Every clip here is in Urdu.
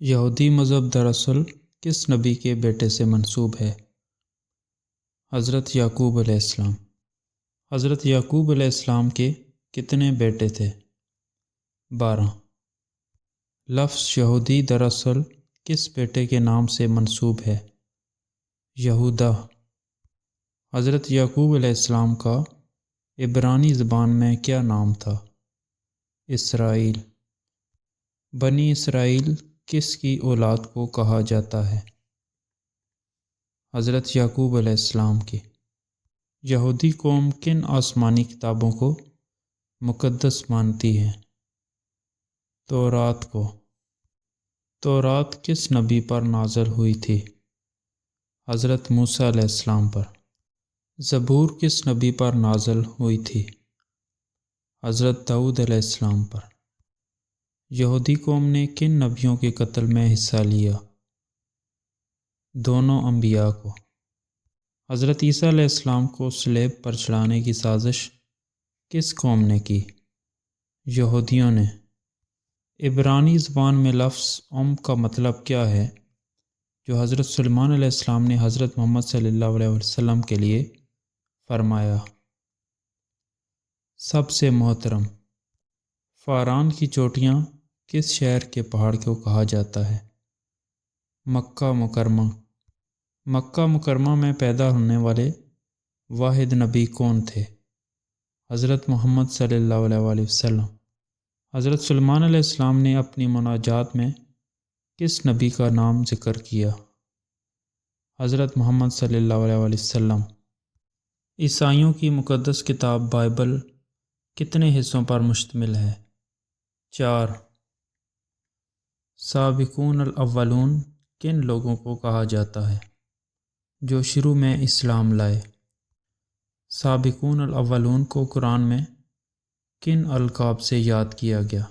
یہودی مذہب دراصل کس نبی کے بیٹے سے منسوب ہے؟ حضرت یعقوب علیہ السلام۔ حضرت یعقوب علیہ السلام کے کتنے بیٹے تھے؟ 12۔ لفظ یہودی دراصل کس بیٹے کے نام سے منسوب ہے؟ یہودا۔ حضرت یعقوب علیہ السلام کا عبرانی زبان میں کیا نام تھا؟ اسرائیل۔ بنی اسرائیل کس کی اولاد کو کہا جاتا ہے؟ حضرت یعقوب علیہ السلام کی۔ یہودی قوم کن آسمانی کتابوں کو مقدس مانتی ہے؟ تورات کو۔ تورات کس نبی پر نازل ہوئی تھی؟ حضرت موسیٰ علیہ السلام پر۔ زبور کس نبی پر نازل ہوئی تھی؟ حضرت داؤد علیہ السلام پر۔ یہودی قوم نے کن نبیوں کے قتل میں حصہ لیا؟ دونوں انبیاء کو۔ حضرت عیسیٰ علیہ السلام کو صلیب پر چڑھانے کی سازش کس قوم نے کی؟ یہودیوں نے۔ عبرانی زبان میں لفظ کا مطلب کیا ہے جو حضرت سلیمان علیہ السلام نے حضرت محمد صلی اللہ علیہ وسلم کے لیے فرمایا؟ سب سے محترم۔ فاران کی چوٹیاں کس شہر کے پہاڑ کو کہا جاتا ہے؟ مکہ مکرمہ۔ مکہ مکرمہ میں پیدا ہونے والے واحد نبی کون تھے؟ حضرت محمد صلی اللہ علیہ وآلہ وسلم۔ حضرت سلیمان علیہ السلام نے اپنی مناجات میں کس نبی کا نام ذکر کیا؟ حضرت محمد صلی اللہ علیہ وآلہ وسلم۔ عیسائیوں کی مقدس کتاب بائبل کتنے حصوں پر مشتمل ہے؟ 4۔ سابقون الاولون کن لوگوں کو کہا جاتا ہے جو شروع میں اسلام لائے؟ سابقون الاولون کو قرآن میں کن القاب سے یاد کیا گیا؟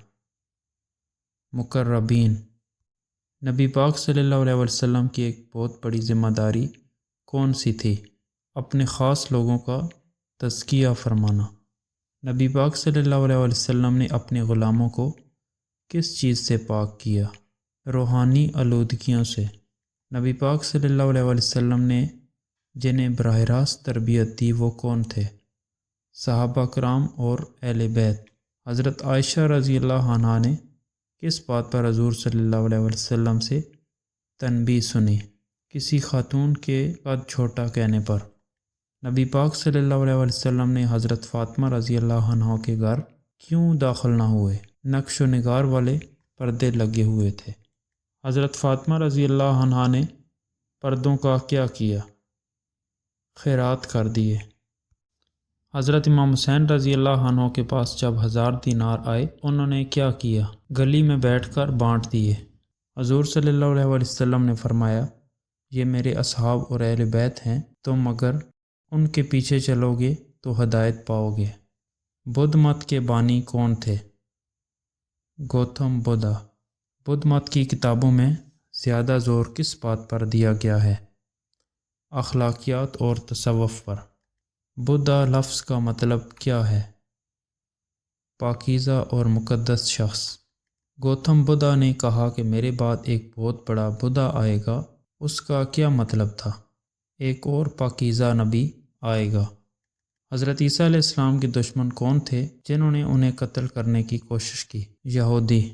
مقربین۔ نبی پاک صلی اللہ علیہ وسلم کی ایک بہت بڑی ذمہ داری کون سی تھی؟ اپنے خاص لوگوں کا تزکیہ فرمانا۔ نبی پاک صلی اللہ علیہ وسلم نے اپنے غلاموں کو کس چیز سے پاک کیا؟ روحانی آلودگیوں سے۔ نبی پاک صلی اللہ علیہ وسلم نے جنہیں براہ راست تربیت دی وہ کون تھے؟ صحابہ کرام اور اہل بیت۔ حضرت عائشہ رضی اللہ عنہا نے کس بات پر حضور صلی اللہ علیہ وسلم سے تنبیہ سنی؟ کسی خاتون کے قد چھوٹا کہنے پر۔ نبی پاک صلی اللہ علیہ وسلم نے حضرت فاطمہ رضی اللہ عنہا کے گھر کیوں داخل نہ ہوئے؟ نقش و نگار والے پردے لگے ہوئے تھے۔ حضرت فاطمہ رضی اللہ عنہا نے پردوں کا کیا کیا؟ خیرات کر دیے۔ حضرت امام حسین رضی اللہ عنہ کے پاس جب 1000 دینار آئے انہوں نے کیا کیا؟ گلی میں بیٹھ کر بانٹ دیے۔ حضور صلی اللہ علیہ وسلم نے فرمایا یہ میرے اصحاب اور اہل بیت ہیں، تم اگر ان کے پیچھے چلو گے تو ہدایت پاؤ گے۔ بدھ مت کے بانی کون تھے؟ گوتم بدھا۔ بدھ مت کی کتابوں میں زیادہ زور کس بات پر دیا گیا ہے؟ اخلاقیات اور تصوف پر۔ بدھا لفظ کا مطلب کیا ہے؟ پاکیزہ اور مقدس شخص۔ گوتم بدھا نے کہا کہ میرے بعد ایک بہت بڑا بدھا آئے گا، اس کا کیا مطلب تھا؟ ایک اور پاکیزہ نبی آئے گا۔ حضرت عیسیٰ علیہ السلام کے دشمن کون تھے جنہوں نے انہیں قتل کرنے کی کوشش کی؟ یہودی۔